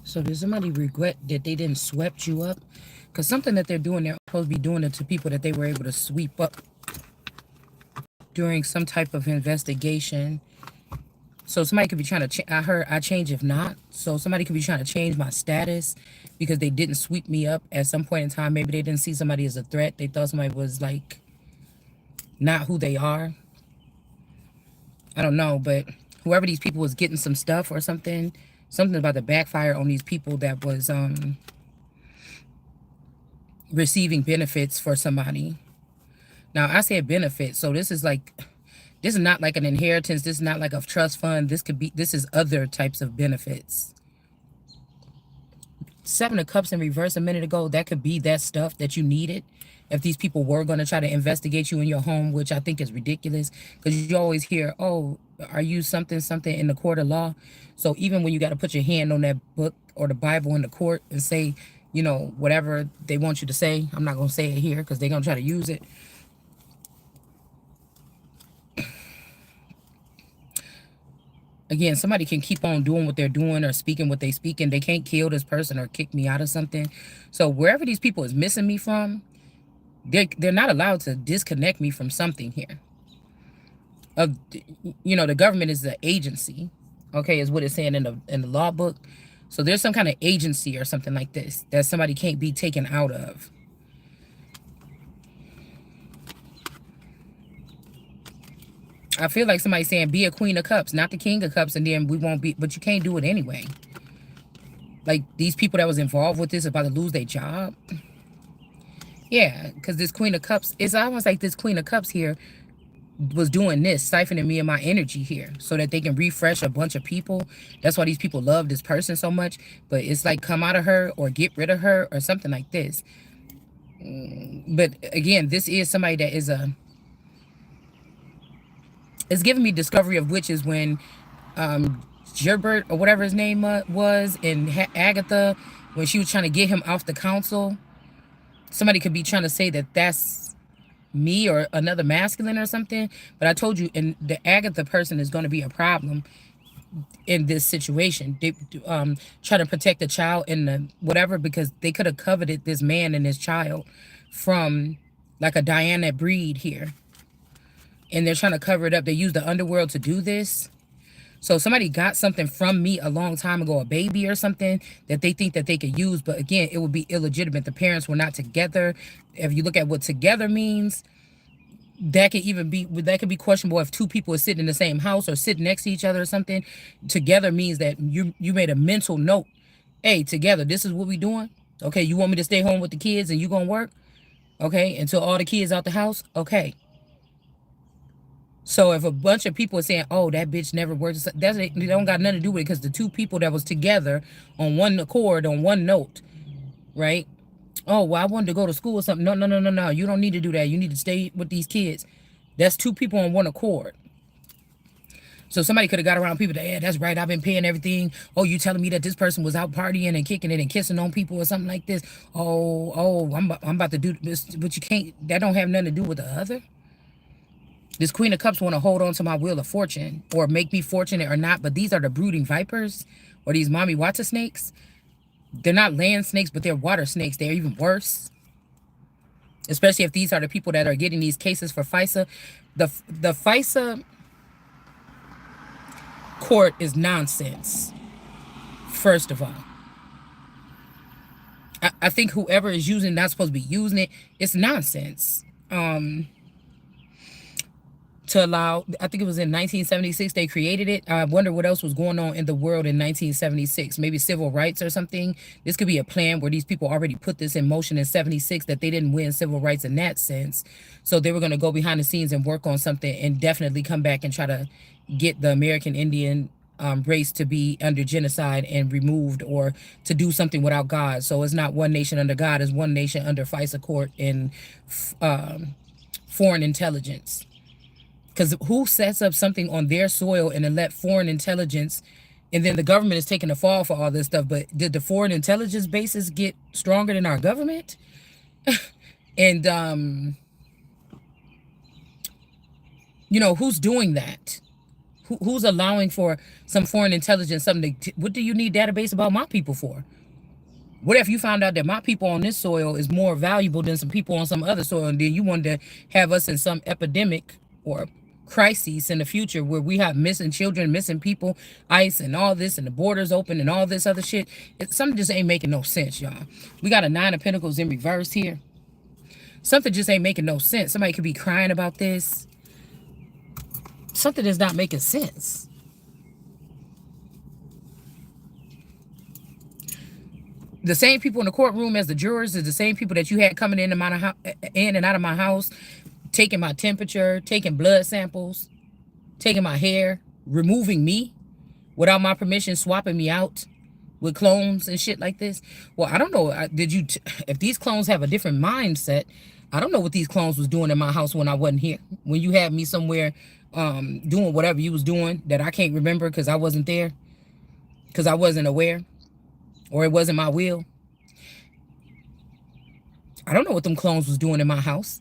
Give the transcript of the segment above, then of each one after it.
So does somebody regret that they didn't swept you up? Because something that they're supposed to be doing it to people that they were able to sweep up during some type of investigation. So somebody could be trying to, I heard I change if not. So somebody could be trying to change my status because they didn't sweep me up at some point in time. Maybe they didn't see somebody as a threat. They thought somebody was like not who they are. I don't know, but whoever these people was getting some stuff or something, something about the backfire on these people that was receiving benefits for somebody. Now I said benefit, so this is not like an inheritance. This is not like a trust fund. This is other types of benefits. Seven of Cups in reverse a minute ago, that could be that stuff that you needed. If these people were going to try to investigate you in your home, which I think is ridiculous, because you always hear, oh, are you something, something in the court of law? So even when you got to put your hand on that book or the Bible in the court and say, you know, whatever they want you to say, I'm not going to say it here because they're going to try to use it. Again, somebody can keep on doing what they're doing or speaking what they speaking. They can't kill this person or kick me out of something. So wherever these people is missing me from, they're not allowed to disconnect me from something here. You know, the government is the agency, okay, is what it's saying in the law book. So there's some kind of agency or something like this that somebody can't be taken out of. I feel like somebody's saying be a Queen of Cups, not the King of Cups, and then we won't be, but you can't do it anyway. Like these people that was involved with this about to lose their job. Yeah, because this Queen of Cups, it's almost like this Queen of Cups here was doing this, siphoning me and my energy here so that they can refresh a bunch of people. That's why these people love this person so much. But it's like come out of her or get rid of her or something like this. But again, this is somebody that is it's giving me discovery of witches when Gerbert or whatever his name was, and Agatha, when she was trying to get him off the council. Somebody could be trying to say that that's me or another masculine or something. But I told you, and the Agatha person is going to be a problem in this situation. They try to protect the child and the whatever, because they could have coveted this man and his child from like a Diana breed here. And they're trying to cover it up. They use the underworld to do this. So somebody got something from me a long time ago, a baby or something, that they think that they could use. But again, it would be illegitimate. The parents were not together. If you look at what together means, that could be questionable if two people are sitting in the same house or sitting next to each other or something. Together means that you made a mental note. Hey, together, this is what we doing. Okay, you want me to stay home with the kids and you gonna work? Okay, until all the kids out the house? Okay. So if a bunch of people are saying, oh, that bitch never worked, they don't got nothing to do with it, because the two people that was together on one accord, on one note, right? Oh, well, I wanted to go to school or something. No, no, no, no, no. You don't need to do that. You need to stay with these kids. That's two people on one accord. So somebody could have got around people that, yeah, that's right, I've been paying everything. Oh, you telling me that this person was out partying and kicking it and kissing on people or something like this? I'm about to do this, but you can't, that don't have nothing to do with the other. This Queen of Cups want to hold on to my wheel of fortune or make me fortunate or not. But these are the brooding vipers or these mommy water snakes. They're not land snakes, but they're water snakes. They're even worse. Especially if these are the people that are getting these cases for FISA. The FISA court is nonsense, first of all. I think whoever is using, not supposed to be using it, it's nonsense. To allow, I think it was in 1976 they created it. I wonder what else was going on in the world in 1976. Maybe civil rights or something. This could be a plan where these people already put this in motion in 76, that they didn't win civil rights in that sense. So they were going to go behind the scenes and work on something and definitely come back and try to get the American Indian race to be under genocide and removed, or to do something without God. So it's not one nation under God, it's one nation under FISA court and foreign intelligence. Because who sets up something on their soil and then let foreign intelligence, and then the government is taking the fall for all this stuff? But did the foreign intelligence bases get stronger than our government? And, you know, who's doing that? Who's allowing for some foreign intelligence, something what do you need database about my people for? What if you found out that my people on this soil is more valuable than some people on some other soil, and then you wanted to have us in some epidemic or crises in the future where we have missing children, missing people, ICE, and all this, and the borders open, and all this other shit? Something just ain't making no sense, y'all. We got a 9 of Pentacles in reverse here. Something just ain't making no sense. Somebody could be crying about this. Something is not making sense. The same people in the courtroom as the jurors is the same people that you had coming in and out of my house, taking my temperature, taking blood samples, taking my hair, removing me without my permission, swapping me out with clones and shit like this. Well, I don't know. If these clones have a different mindset, I don't know what these clones was doing in my house when I wasn't here. When you had me somewhere doing whatever you was doing that I can't remember because I wasn't there, because I wasn't aware, or it wasn't my will. I don't know what them clones was doing in my house.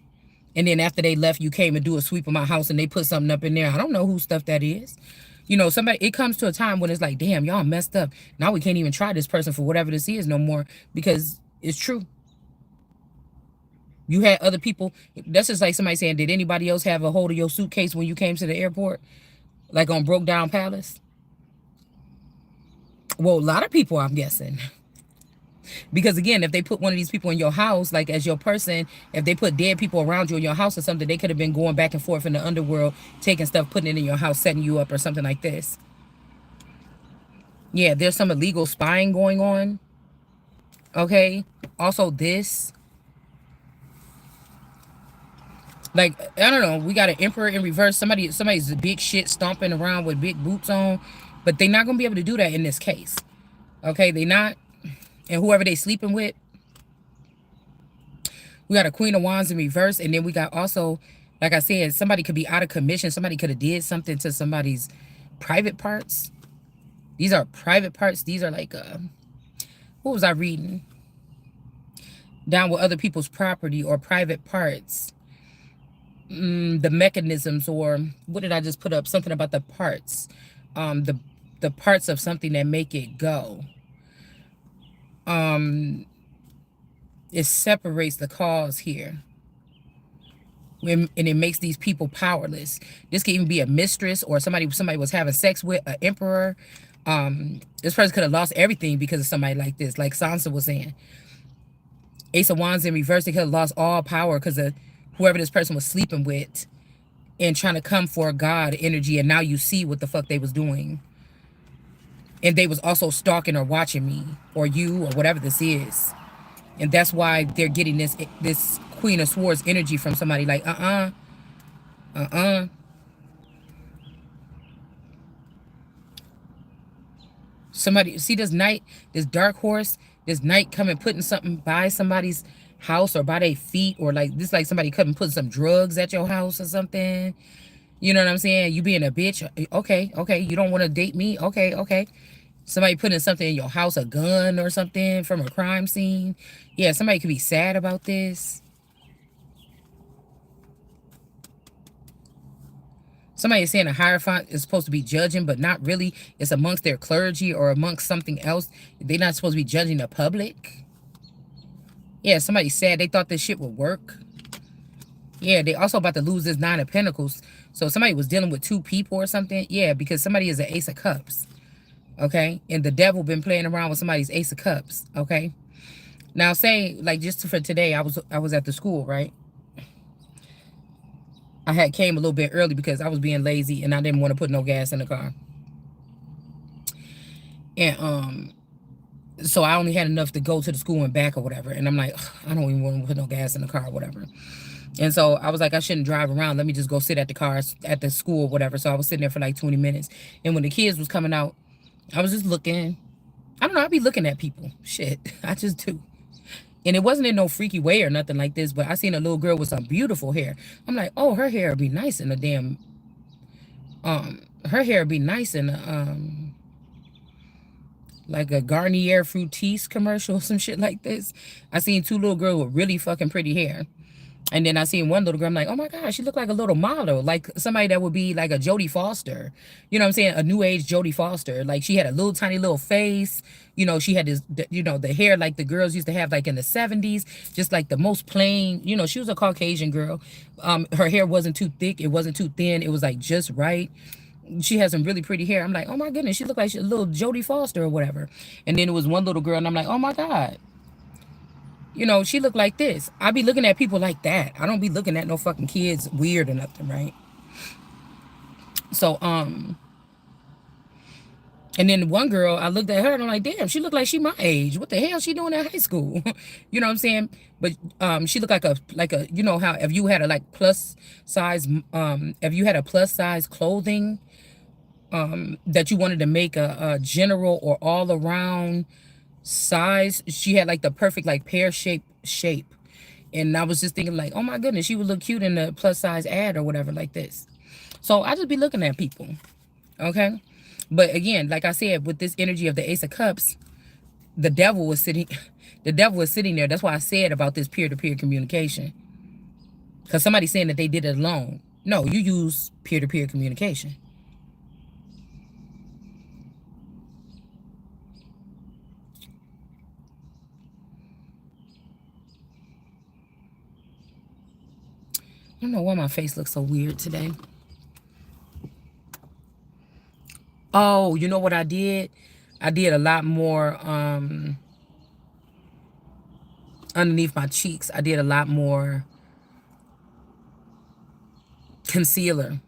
And then after they left, you came and do a sweep of my house and they put something up in there. I don't know whose stuff that is. You know, it comes to a time when it's like, damn, y'all messed up. Now we can't even try this person for whatever this is no more because it's true. You had other people. That's just like somebody saying, did anybody else have a hold of your suitcase when you came to the airport? Like on Broke Down Palace? Well, a lot of people, I'm guessing. Because again, if they put one of these people in your house, like as your person, if they put dead people around you in your house or something, they could have been going back and forth in the underworld, taking stuff, putting it in your house, setting you up or something like this. Yeah, there's some illegal spying going on. Okay. Also this. Like, I don't know. We got an Emperor in reverse. Somebody's a big shit stomping around with big boots on. But they're not going to be able to do that in this case. Okay, they're not. And whoever they sleeping with. We got a Queen of Wands in reverse. And then we got also, like I said, somebody could be out of commission. Somebody could have did something to somebody's private parts. These are private parts. These are like, what was I reading? Down with other people's property or private parts. The mechanisms, or what did I just put up? Something about the parts. The parts of something that make it go. It separates the cause here. And it makes these people powerless. This could even be a mistress or somebody was having sex with, an emperor. This person could have lost everything because of somebody like this, like Sansa was saying. Ace of Wands in reverse, they could have lost all power because of whoever this person was sleeping with and trying to come for God energy. And now you see what the fuck they was doing. And they was also stalking or watching me or you or whatever this is. And that's why they're getting this Queen of Swords energy from somebody like, Somebody, see this knight, this dark horse, this knight coming putting something by somebody's house or by their feet, or like this, like somebody coming putting some drugs at your house or something. You know what I'm saying? You being a bitch. Okay. You don't want to date me? Okay. Somebody putting something in your house, a gun or something from a crime scene. Yeah, somebody could be sad about this. Somebody is saying a Hierophant is supposed to be judging, but not really. It's amongst their clergy or amongst something else. They're not supposed to be judging the public. Yeah, somebody's sad. They thought this shit would work. Yeah, they also about to lose this 9 of Pentacles. So somebody was dealing with 2 people or something. Yeah, because somebody is an Ace of Cups. Okay? And the devil been playing around with somebody's Ace of Cups. Okay? Now say, like just for today, I was at the school, right? I had came a little bit early because I was being lazy and I didn't want to put no gas in the car. And so I only had enough to go to the school and back or whatever. And I'm like, I don't even want to put no gas in the car or whatever. And so I was like, I shouldn't drive around. Let me just go sit at the car at the school or whatever. So I was sitting there for like 20 minutes. And when the kids was coming out, I was just looking. I don't know. I be looking at people. Shit. I just do. And it wasn't in no freaky way or nothing like this. But I seen a little girl with some beautiful hair. I'm like, oh, her hair would be nice in a damn... her hair would be nice in a... like a Garnier Fructis commercial or some shit like this. I seen 2 little girls with really fucking pretty hair. And then I seen one little girl, I'm like, oh my gosh, she looked like a little model, like somebody that would be like a Jodie Foster. You know what I'm saying? A new age Jodie Foster. Like she had a little tiny little face. You know, she had this, the hair like the girls used to have like in the 70s, just like the most plain, she was a Caucasian girl. Her hair wasn't too thick. It wasn't too thin. It was like just right. She has some really pretty hair. I'm like, oh my goodness, she looked like a little Jodie Foster or whatever. And then it was one little girl, and I'm like, oh my God, she looked like this. I be looking at people like that. I don't be looking at no fucking kids weird or nothing, right? So, and then one girl, I looked at her and I'm like, damn, she looked like she my age. What the hell she doing at high school? You know what I'm saying? But she looked like a how if you had a like plus size if you had a plus size clothing that you wanted to make a general or all around size, she had like the perfect like pear shape. And I was just thinking like, oh my goodness, she would look cute in a plus size ad or whatever like this. So I just be looking at people. Okay. But again, like I said, with this energy of the Ace of Cups, the devil was sitting the devil was sitting there. That's why I said about this peer-to-peer communication. Because somebody's saying that they did it alone. No, you use peer-to-peer communication. I don't know why my face looks so weird today. Oh, you know what I did? I did a lot more underneath my cheeks. I did a lot more concealer.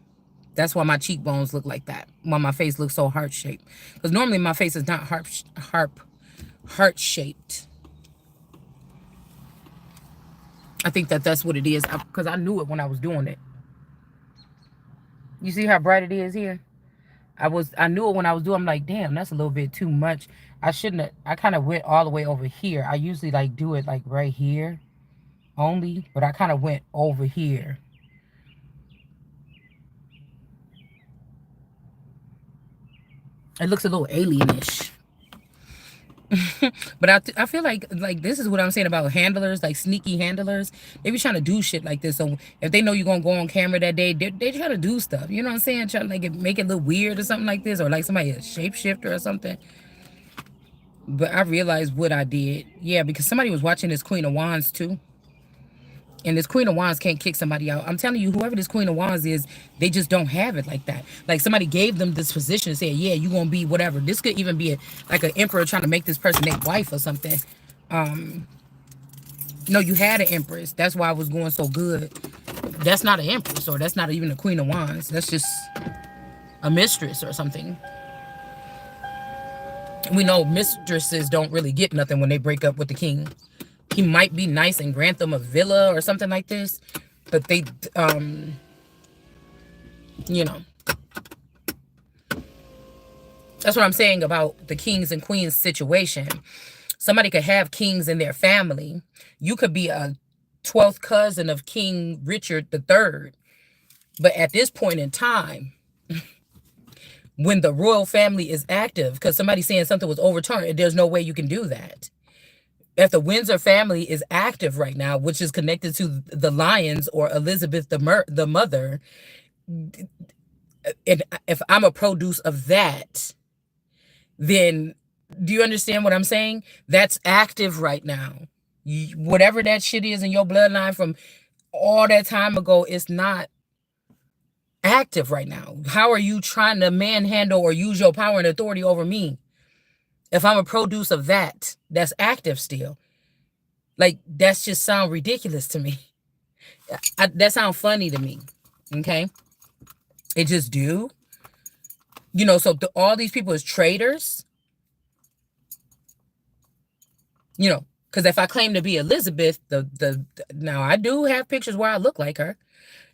That's why my cheekbones look like that. Why my face looks so heart shaped. Because normally my face is not heart shaped. I think that's what it is. Because I knew it when I was doing it. You see how bright it is here? I knew it when I was doing. I'm like, damn, that's a little bit too much. I shouldn't have. I kind of went all the way over here. I usually like do it like right here only, but I kind of went over here. It looks a little alienish. But I feel like this is what I'm saying about handlers, like sneaky handlers. They be trying to do shit like this. So if they know you're gonna go on camera that day, they try to do stuff. You know what I'm saying? Try to like make it look weird or something like this, or like somebody a shapeshifter or something. But I realized what I did. Yeah, because somebody was watching this Queen of Wands too. And this Queen of Wands can't kick somebody out. I'm telling you, whoever this Queen of Wands is, they just don't have it like that. Like somebody gave them this position and said, yeah, you're going to be whatever. This could even be like an emperor trying to make this person their wife or something. No, you had an empress. That's why I was going so good. That's not an empress, or that's not even a Queen of Wands. That's just a mistress or something. We know mistresses don't really get nothing when they break up with the king. He might be nice and grant them a villa or something like this, but they, you know, that's what I'm saying about the kings and queens situation. Somebody could have kings in their family. You could be a 12th cousin of King Richard III. But at this point in time, when the royal family is active, because somebody's saying something was overturned, there's no way you can do that. If the Windsor family is active right now, which is connected to the Lions or Elizabeth the mother, and if I'm a produce of that, then do you understand what I'm saying? That's active right now. Whatever that shit is in your bloodline from all that time ago, it's not active right now. How are you trying to manhandle or use your power and authority over me if I'm a produce of that's active still? Like, that's just sound ridiculous to me. That sound funny to me. Okay? It just do. So all these people is traitors. Because if I claim to be Elizabeth, now I do have pictures where I look like her.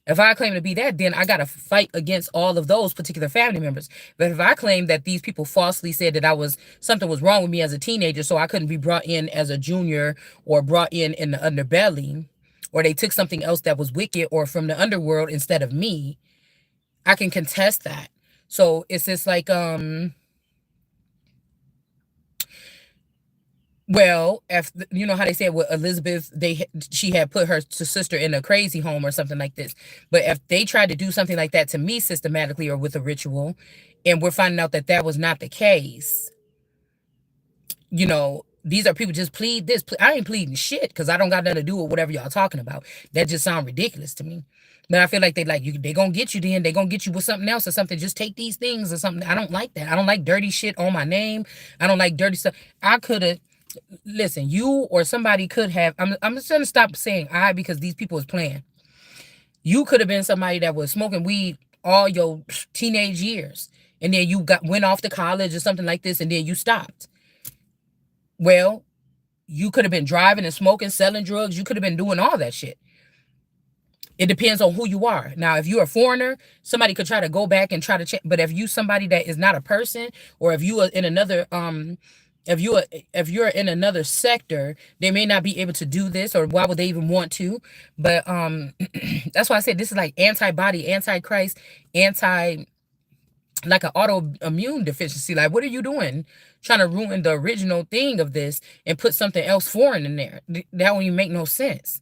If I claim to be that, then I got to fight against all of those particular family members. But if I claim that these people falsely said that something was wrong with me as a teenager, so I couldn't be brought in as a junior or brought in the underbelly, or they took something else that was wicked or from the underworld instead of me, I can contest that. So it's just like, Well, if you know how they said with Elizabeth, she had put her sister in a crazy home or something like this. But if they tried to do something like that to me systematically or with a ritual, and we're finding out that that was not the case, these are people just plead this. I ain't pleading shit because I don't got nothing to do with whatever y'all talking about. That just sounds ridiculous to me. But I feel like they gonna get you then. They gonna get you with something else or something. Just take these things or something. I don't like that. I don't like dirty shit on my name. I don't like dirty stuff. I could have listen, you or somebody could have. I'm just gonna stop saying I because these people is playing. You could have been somebody that was smoking weed all your teenage years, and then you went off to college or something like this, and then you stopped. Well, you could have been driving and smoking, selling drugs. You could have been doing all that shit. It depends on who you are. Now, if you're a foreigner, somebody could try to go back and try to check. But if you somebody that is not a person, or if you are in another if you're in another sector, they may not be able to do this, or why would they even want to? But that's why I said this is like antibody, antichrist, anti like an autoimmune deficiency. Like, what are you doing? Trying to ruin the original thing of this and put something else foreign in there. That won't even make no sense.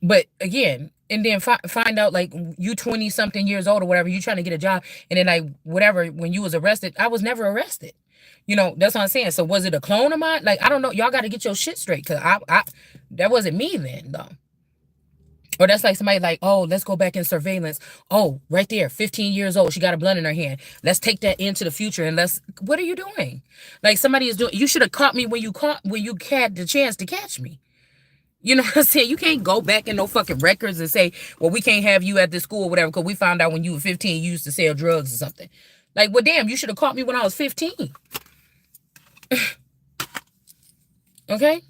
But again, and then find out like you 20 something years old or whatever, you trying to get a job, and then like whatever, when you was arrested, I was never arrested. That's what I'm saying. So was it a clone of mine? Like, I don't know. Y'all got to get your shit straight, because I that wasn't me then though. Or that's like somebody like, oh, let's go back in surveillance. Oh, right there, 15 years old. She got a blunt in her hand. Let's take that into the future and what are you doing? Like, somebody is doing, you should have caught me when you had the chance to catch me. You know what I'm saying? You can't go back in no fucking records and say, well, we can't have you at this school or whatever because we found out when you were 15 you used to sell drugs or something. Like, well, damn, you should have caught me when I was 15. Okay?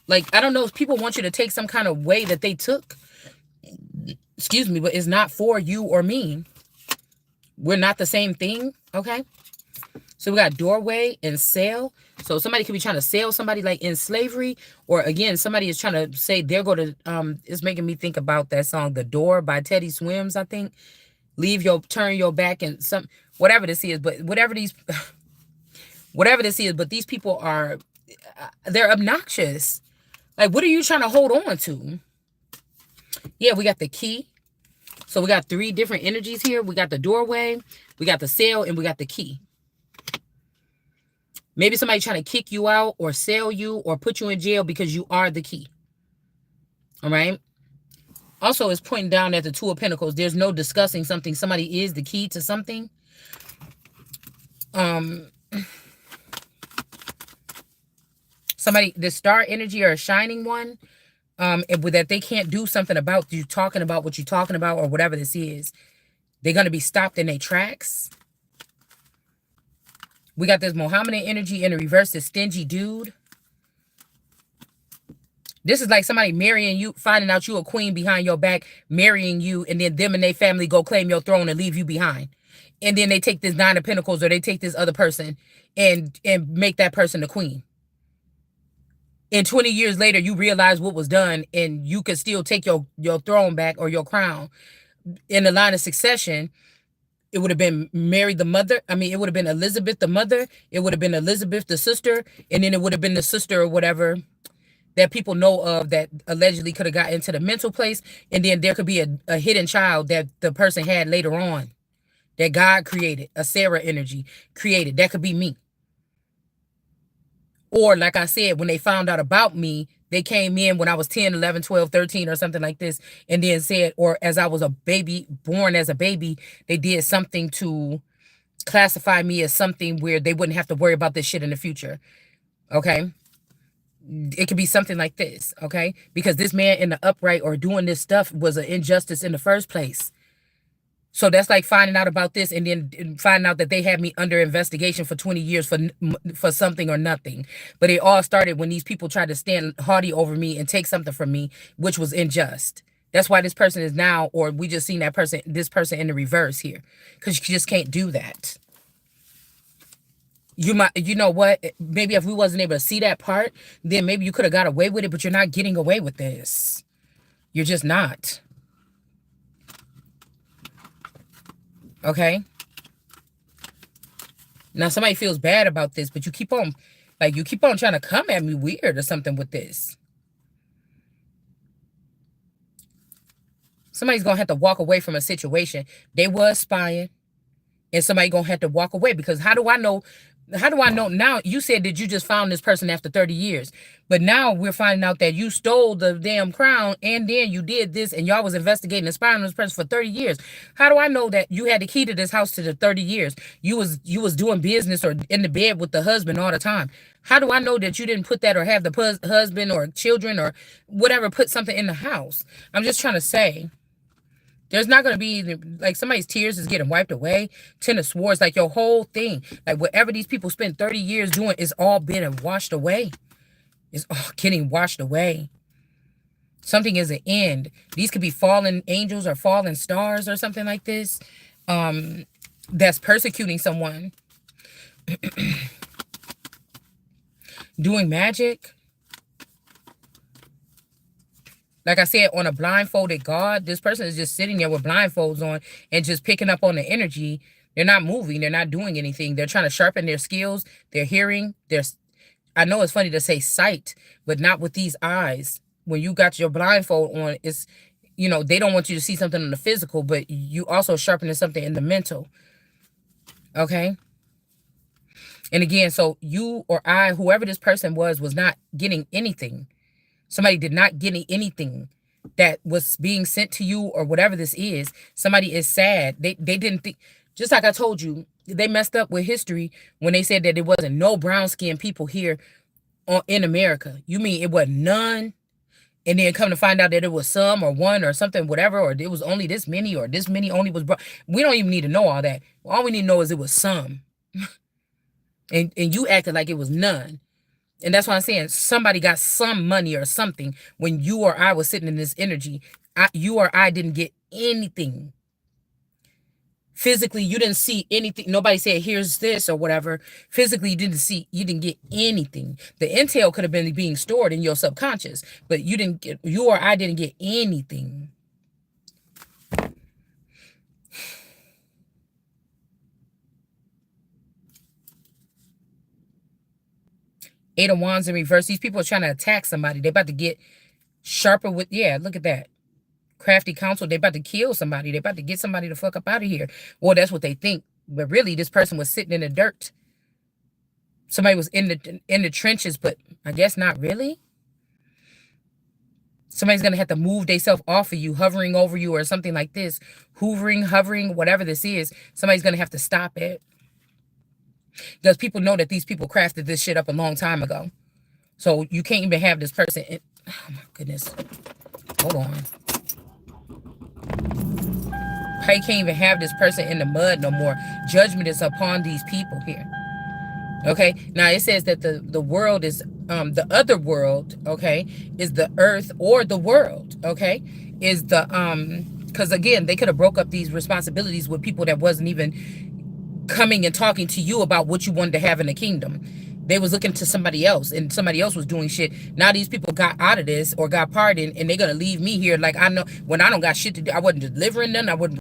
Like, I don't know if people want you to take some kind of way that they took. Excuse me, but it's not for you or me. We're not the same thing, okay? So we got doorway and sale. So somebody could be trying to sell somebody like in slavery, or again, somebody is trying to say they're going to, it's making me think about that song, The Door by Teddy Swims, I think. Turn your back and whatever this is, but whatever this is, but these people are, they're obnoxious. Like, what are you trying to hold on to? Yeah, we got the key. So we got 3 different energies here. We got the doorway, we got the sale, and we got the key. Maybe somebody trying to kick you out or sell you or put you in jail because you are the key. All right. Also, it's pointing down at the 2 of Pentacles. There's no discussing something. Somebody is the key to something. Somebody, the star energy or a shining one, that they can't do something about you talking about what you're talking about or whatever this is. They're going to be stopped in their tracks. We got this Mohammedan energy in the reverse, this stingy dude. This is like somebody marrying you, finding out you a queen behind your back, marrying you, and then them and their family go claim your throne and leave you behind. And then they take this 9 of Pentacles, or they take this other person and make that person the queen. And 20 years later, you realize what was done, and you could still take your throne back or your crown. In the line of succession, it would have been Mary the mother. I mean, it would have been Elizabeth the mother. It would have been Elizabeth the sister. And then it would have been the sister or whatever that people know of that allegedly could have got into the mental place. And then there could be a hidden child that the person had later on that God created, a Sarah energy created. That could be me. Or like I said, when they found out about me, they came in when I was 10, 11, 12, 13 or something like this, and then said, or as I was a baby, born as a baby, they did something to classify me as something where they wouldn't have to worry about this shit in the future. Okay? It could be something like this, okay? Because this man in the upright or doing this stuff was an injustice in the first place. So that's like finding out about this and then finding out that they had me under investigation for 20 years for something or nothing. But it all started when these people tried to stand haughty over me and take something from me, which was unjust. That's why this person is now, or we just seen this person in the reverse here, because you just can't do that. You know what? Maybe if we wasn't able to see that part, then maybe you could have got away with it, but you're not getting away with this. You're just not. Okay? Now, somebody feels bad about this, but you keep on Like, you keep on trying to come at me weird or something with this. Somebody's going to have to walk away from a situation. They was spying, and somebody going to have to walk away, because how do I know? How do I know now? You said that you just found this person after 30 years. But now we're finding out that you stole the damn crown, and then you did this, and y'all was investigating and spying on this person for 30 years. How do I know that you had the key to this house to the 30 years? You was doing business or in the bed with the husband all the time. How do I know that you didn't put that, or have the husband or children or whatever put something in the house? I'm just trying to say, there's not going to be, like, somebody's tears is getting wiped away. Ten of Swords, like, your whole thing, like, whatever these people spent 30 years doing is all been washed away. It's all getting washed away. Something is an end. These could be fallen angels or fallen stars or something like this, that's persecuting someone. Doing magic. Like I said, on a blindfolded God, this person is just sitting there with blindfolds on and just picking up on the energy. They're not moving. They're not doing anything. They're trying to sharpen their skills, their hearing. I know it's funny to say sight, but not with these eyes. When you got your blindfold on, it's, they don't want you to see something in the physical, but you also sharpening something in the mental. Okay? And again, so you or I, whoever this person was not getting anything. Somebody did not get anything that was being sent to you, or whatever this is. Somebody is sad. They didn't think, just like I told you, they messed up with history when they said that there wasn't no brown skinned people here in America. You mean it was none? And then come to find out that it was some, or one, or something, whatever, or it was only this many, or this many only was brown. We don't even need to know all that. All we need to know is it was some. and you acted like it was none. And that's why I'm saying somebody got some money or something when you or I was sitting in this energy. You or I didn't get anything. Physically, you didn't see anything. Nobody said, here's this or whatever. Physically, you didn't get anything. The intel could have been being stored in your subconscious, but you or I didn't get anything. Eight of Wands in reverse. These people are trying to attack somebody. They're about to get sharper with, yeah, look at that. Crafty counsel. They're about to kill somebody. They're about to get somebody the fuck up out of here. Well, that's what they think. But really, this person was sitting in the dirt. Somebody was in the trenches, but I guess not really. Somebody's going to have to move themselves off of you, hovering over you or something like this. Hoovering, hovering, whatever this is. Somebody's going to have to stop it. Because people know that these people crafted this shit up a long time ago. So you can't even have this person in, oh my goodness. Hold on. You can't even have this person in the mud no more. Judgment is upon these people here. Okay. Now it says that the world is, the other world, okay, is the earth, or the world, okay, is the, because again, they could have broke up these responsibilities with people that wasn't even coming and talking to you about what you wanted to have in the kingdom. They was looking to somebody else, and somebody else was doing shit. Now these people got out of this or got pardoned, and they're going to leave me here like I know when I don't got shit to do. I wasn't delivering none. I wasn't